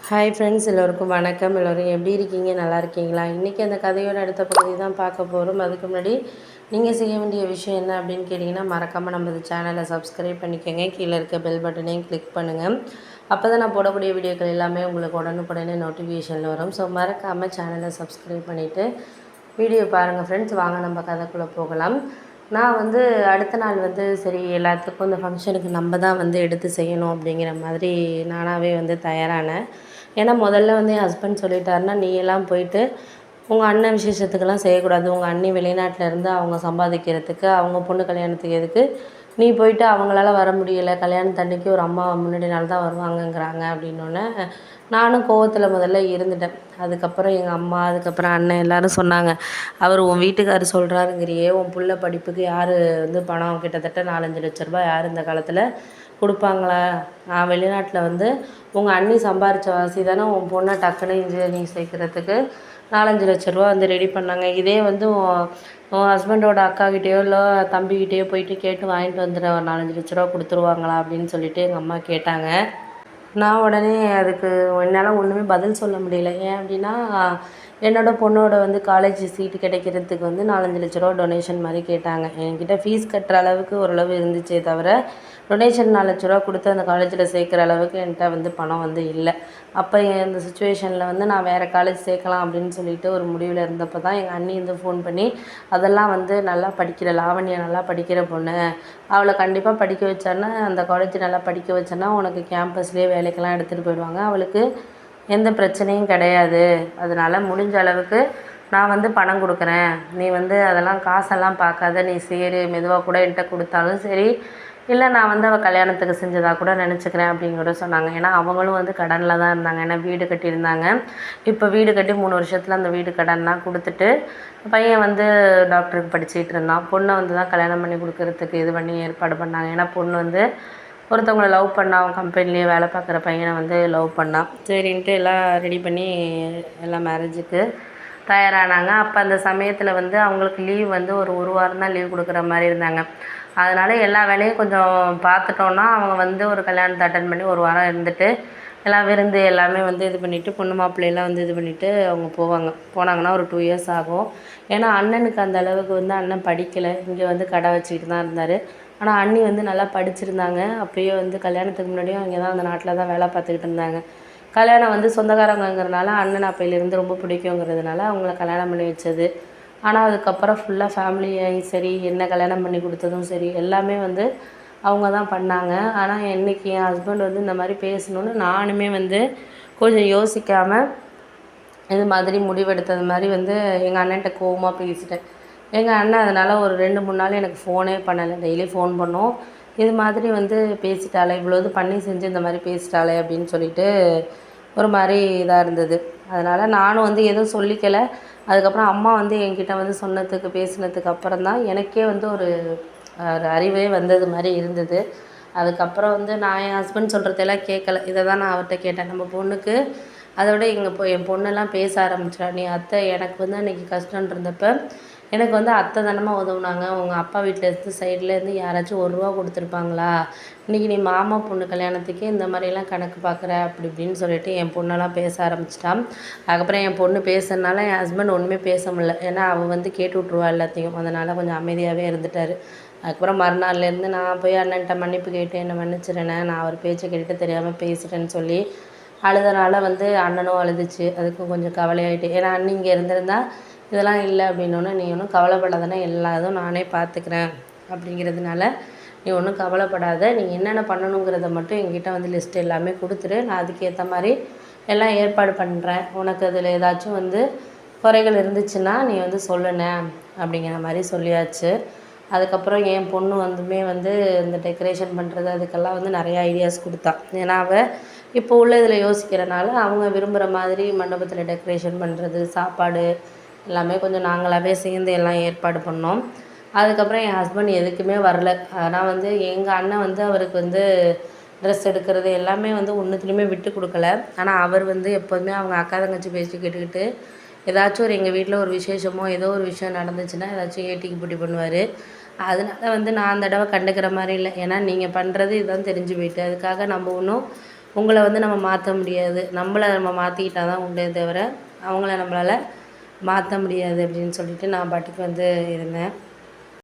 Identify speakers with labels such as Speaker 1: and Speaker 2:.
Speaker 1: Hi friends, எல்லோருக்கும் வணக்கம். எல்லோரும் எப்படி இருக்கீங்க? நல்லா இருக்கீங்களா? இன்றைக்கி அந்த கதையோட அடுத்த பகுதி தான் பார்க்க போகிறோம். அதுக்கு முன்னாடி நீங்கள் செய்ய வேண்டிய விஷயம் என்ன அப்படின்னு கேட்டிங்கன்னா, மறக்காமல் நம்ம சேனலை சப்ஸ்கிரைப் பண்ணிக்கோங்க. கீழே இருக்க பெல் பட்டனையும் கிளிக் பண்ணுங்கள். அப்போ தான் நான் போடக்கூடிய வீடியோக்கள் எல்லாமே உங்களுக்கு உடனுக்குடனே நோட்டிஃபிகேஷனில் வரும். ஸோ மறக்காமல் சேனலை சப்ஸ்கிரைப் பண்ணிவிட்டு வீடியோ பாருங்கள் ஃப்ரெண்ட்ஸ். வாங்க நம்ம கதைக்குள்ளே போகலாம். நான் அடுத்த நாள் சரி எல்லாத்துக்கும் இந்த ஃபங்க்ஷனுக்கு நம்ம தான் எடுத்து செய்யணும் அப்படிங்கிற மாதிரி நானாகவே தயாரானேன். ஏன்னா முதல்ல என் ஹஸ்பண்ட் சொல்லிட்டாருன்னா, நீ எல்லாம் போயிட்டு உங்கள் அண்ணன் விசேஷத்துக்கெல்லாம் செய்யக்கூடாது. உங்கள் அண்ணி வெளிநாட்டில் இருந்து அவங்க சம்பாதிக்கிறதுக்கு, அவங்க பொண்ணு கல்யாணத்துக்கு எதுக்கு நீ போயிட்டு அவங்களால வர முடியலை, கல்யாணத்தன்னைக்கு ஒரு அம்மா முன்னாடி நாள் தான் வருவாங்கங்கிறாங்க அப்படின்னோடனே நானும் கோவத்தில் முதல்ல இருந்துட்டேன். அதுக்கப்புறம் எங்கள் அம்மா, அதுக்கப்புறம் அண்ணன் எல்லோரும் சொன்னாங்க, அவர் உன் வீட்டுக்காரர் சொல்கிறாருங்கிறியே, உன் புள்ள படிப்புக்கு யார் பணம் கிட்டத்தட்ட 4-5 லட்ச ரூபா யார் இந்த காலத்தில் கொடுப்பாங்களா? நான் வெளிநாட்டில் உங்கள் அண்ணி சம்பாரித்த வாசி தானே உன் பொண்ணை டக்குன்னு இன்ஜினியரிங் சேர்க்குறதுக்கு 4-5 லட்ச ரூபா ரெடி பண்ணாங்க. இதே உன் ஹஸ்பண்டோட அக்காக்கிட்டேயோ இல்லை தம்பிக்கிட்டேயோ போயிட்டு கேட்டு வாங்கிட்டு வந்துடுற, ஒரு 4-5 லட்ச ரூபா கொடுத்துருவாங்களா அப்படின்னு சொல்லிட்டு எங்கள் அம்மா கேட்டாங்க. நான் உடனே அதுக்கு என்னால் ஒன்றுமே பதில் சொல்ல முடியல. ஏன் அப்படின்னா, என்னோடய பொண்ணோட காலேஜ் சீட்டு கிடைக்கிறதுக்கு 4-5 லட்ச ரூபா டொனேஷன் மாதிரி கேட்டாங்க. என்கிட்ட ஃபீஸ் கட்டுற அளவுக்கு ஓரளவு இருந்துச்சே தவிர, டொனேஷன் 4 லட்ச ரூபா கொடுத்து அந்த காலேஜில் சேர்க்குற அளவுக்கு என்கிட்ட பணம் இல்லை. அப்போ இந்த சுச்சுவேஷனில் நான் வேறு காலேஜ் சேர்க்கலாம் அப்படின்னு சொல்லிட்டு ஒரு முடிவில் இருந்தப்போ தான் எங்கள் அண்ணி ஃபோன் பண்ணி, அதெல்லாம் நல்லா படிக்கிற லாவண்யா, நல்லா படிக்கிற பொண்ணு, அவளை கண்டிப்பாக படிக்க வச்சான்னா, அந்த காலேஜ் நல்லா படிக்க வச்சேன்னா உனக்கு கேம்பஸ்லேயே வேலைக்கெல்லாம் எடுத்துகிட்டு போயிடுவாங்க, அவளுக்கு எந்த பிரச்சனையும் கிடையாது, அதனால் முடிஞ்ச அளவுக்கு நான் பணம் கொடுக்குறேன், நீ அதெல்லாம் காசெல்லாம் பார்க்காத, நீ சரி மெதுவாக கூட என்கிட்ட கொடுத்தாலும் சரி, இல்லை நான் அவள் கல்யாணத்துக்கு செஞ்சதாக கூட நினச்சிக்கிறேன் அப்படின்னு கூட சொன்னாங்க. ஏன்னா அவங்களும் கடனில் தான் இருந்தாங்க. ஏன்னா வீடு கட்டியிருந்தாங்க. இப்போ வீடு கட்டி 3 வருஷத்தில் அந்த வீடு கடன்லாம் கொடுத்துட்டு, பையன் டாக்டருக்கு படிச்சுக்கிட்டு இருந்தான். பொண்ணை தான் கல்யாணம் பண்ணி கொடுக்கறதுக்கு இது பண்ணி ஏற்பாடு பண்ணாங்க. ஏன்னா பொண்ணு ஒருத்தவங்களை லவ் பண்ணா, அவன் கம்பெனிலேயே வேலை பார்க்குற பையனை லவ் பண்ணான். சரின்ட்டு எல்லாம் ரெடி பண்ணி எல்லாம் மேரேஜுக்கு தயாரானாங்க. அப்போ அந்த சமயத்தில் அவங்களுக்கு லீவ் ஒரு வாரம் தான் லீவ் கொடுக்குற மாதிரி இருந்தாங்க. அதனால் எல்லா வேலையும் கொஞ்சம் பார்த்துட்டோன்னா அவங்க ஒரு கல்யாணத்தை அட்டன் பண்ணி 1 வாரம் இருந்துட்டு எல்லாம் விருந்து எல்லாமே இது பண்ணிவிட்டு பொண்ணு மாப்பிள்ளையெல்லாம் இது பண்ணிவிட்டு அவங்க போனாங்கன்னா ஒரு 2 இயர்ஸ் ஆகும். ஏன்னா அண்ணனுக்கு அந்த அளவுக்கு அண்ணன் படிக்கலை, இங்கே கடை வச்சுக்கிட்டு தான் இருந்தார். ஆனால் அண்ணி நல்லா படிச்சிருந்தாங்க. அப்போயே கல்யாணத்துக்கு முன்னாடியும் அங்கே தான் அந்த நாட்டில் தான் வேலை பார்த்துக்கிட்டு இருந்தாங்க. கல்யாணம் சொந்தக்காரங்கிறதுனால அண்ணன் அப்பையிலேருந்து ரொம்ப பிடிக்குங்கிறதுனால அவங்கள கல்யாணம் பண்ணி வச்சது. ஆனால் அதுக்கப்புறம் ஃபுல்லாக ஃபேமிலியாகி சரி, என்ன கல்யாணம் பண்ணி கொடுத்ததும் சரி, எல்லாமே அவங்க தான் பண்ணாங்க. ஆனால் இன்றைக்கி என் ஹஸ்பண்ட் இந்த மாதிரி பேசணுன்னு நானுமே கொஞ்சம் யோசிக்காமல் இது மாதிரி முடிவெடுத்தது மாதிரி எங்கள் அண்ணன்ட்ட கோவமாக பேசிட்டேன். எங்கள் அண்ணன் அதனால் ஒரு 2-3 நாள் எனக்கு ஃபோனே பண்ணலை. டெய்லி ஃபோன் பண்ணோம், இது மாதிரி பேசிட்டாளே, இவ்வளோ இது பண்ணி செஞ்சு இந்த மாதிரி பேசிட்டாளே அப்படின்னு சொல்லிட்டு ஒரு மாதிரி இதாக இருந்தது. அதனால் நானும் எதுவும் சொல்லிக்கலை. அதுக்கப்புறம் அம்மா என்கிட்ட சொன்னதுக்கு பேசினதுக்கு அப்புறம் தான் எனக்கே ஒரு அறிவே வந்தது மாதிரி இருந்தது. அதுக்கப்புறம் நான் என் ஹஸ்பண்ட் சொல்கிறதெல்லாம் கேட்கல. இதை தான் நான் அவர்கிட்ட கேட்டேன். நம்ம பொண்ணுக்கு அதை விட என் பொண்ணெல்லாம் பேச ஆரம்பிச்சிட்டா. நீ அத்தை எனக்கு அன்றைக்கி கஷ்டம்னு இருந்தப்போ எனக்கு அத்தை தானமாக உதவுனாங்க, உங்கள் அப்பா வீட்டிலேருந்து சைட்லேருந்து யாராச்சும் 1 ரூபா கொடுத்துருப்பாங்களா, இன்றைக்கி நீ மாமா பொண்ணு கல்யாணத்துக்கே இந்த மாதிரிலாம் கணக்கு பார்க்குற அப்படி இப்படின்னு சொல்லிட்டு என் பொண்ணெல்லாம் பேச ஆரம்பிச்சிட்டான். அதுக்கப்புறம் என் பொண்ணு பேசுறதுனால என் ஹஸ்பண்ட் ஒன்றுமே பேச முடியல. ஏன்னா அவள் கேட்டு விட்ருவா எல்லாத்தையும். அதனால் கொஞ்சம் அமைதியாகவே இருந்துட்டார். அதுக்கப்புறம் மறுநாள்லேருந்து நான் போய் அண்ணன்ட்ட மன்னிப்பு கேட்டு என்னை மன்னிச்சிடுண்ணே, நான் அவர் பேச்சை கேட்டுட்டு தெரியாமல் பேசிட்டேன்னு சொல்லி அழுதனால அண்ணனும் அழுதுச்சு. அதுக்கும் கொஞ்சம் கவலையாயிட்டு. ஏன்னா அண்ணி இங்கே இருந்திருந்தா இதெல்லாம் இல்லை அப்படின்னோடனே, நீ ஒன்றும் கவலைப்படாதேன்னா எல்லா இதுவும் நானே பார்த்துக்கிறேன் அப்படிங்கிறதுனால, நீ ஒன்றும் கவலைப்படாத, நீ என்னென்ன பண்ணணுங்கிறத மட்டும் என்கிட்ட லிஸ்ட் எல்லாமே கொடுத்துரு, நான் அதுக்கேற்ற மாதிரி எல்லாம் ஏற்பாடு பண்ணுறேன். உனக்கு அதில் ஏதாச்சும் குறைகள் இருந்துச்சுன்னா நீ சொல்லுண்ணே அப்படிங்கிற மாதிரி சொல்லியாச்சு. அதுக்கப்புறம் என் பொண்ணு இந்த டெக்கரேஷன் பண்ணுறது அதுக்கெல்லாம் நிறையா ஐடியாஸ் கொடுத்தா. ஏன்னா அவள் இப்போ உள்ள இதில் யோசிக்கிறனால அவங்க விரும்புகிற மாதிரி மண்டபத்தில் டெக்கரேஷன் பண்ணுறது, சாப்பாடு எல்லாமே கொஞ்சம் நாங்களாகவே சேர்ந்து எல்லாம் ஏற்பாடு பண்ணோம். அதுக்கப்புறம் என் ஹஸ்பண்ட் எதுக்குமே வரல. ஆனால் எங்கள் அண்ணன் அவருக்கு ட்ரெஸ் எடுக்கிறது எல்லாமே ஒன்றுத்துலையுமே விட்டு கொடுக்கல. ஆனால் அவர் எப்போதுமே அவங்க அக்கா தங்கச்சி பேச்சு கேட்டுக்கிட்டு ஏதாச்சும் எங்கள் வீட்டில் ஒரு விசேஷமோ ஏதோ ஒரு விஷயம் நடந்துச்சுன்னா ஏதாச்சும் ஏட்டிக்கு போட்டி பண்ணுவார். அதனால் நான் அந்த தடவை கண்டுக்கிற மாதிரி இல்லை. ஏன்னா நீங்கள் பண்ணுறது இதுதான் தெரிஞ்சு போயிட்டு, அதுக்காக நம்ம ஒன்றும் உங்களை வந்து நம்ம மாற்ற முடியாது, நம்மளை நம்ம மாற்றிக்கிட்டா தான் உண்டே தவிர அவங்கள நம்மளால் மாற்ற முடியாது அப்படின்னு சொல்லிட்டு நான் பாட்டுக்கு வந்து இருந்தேன்.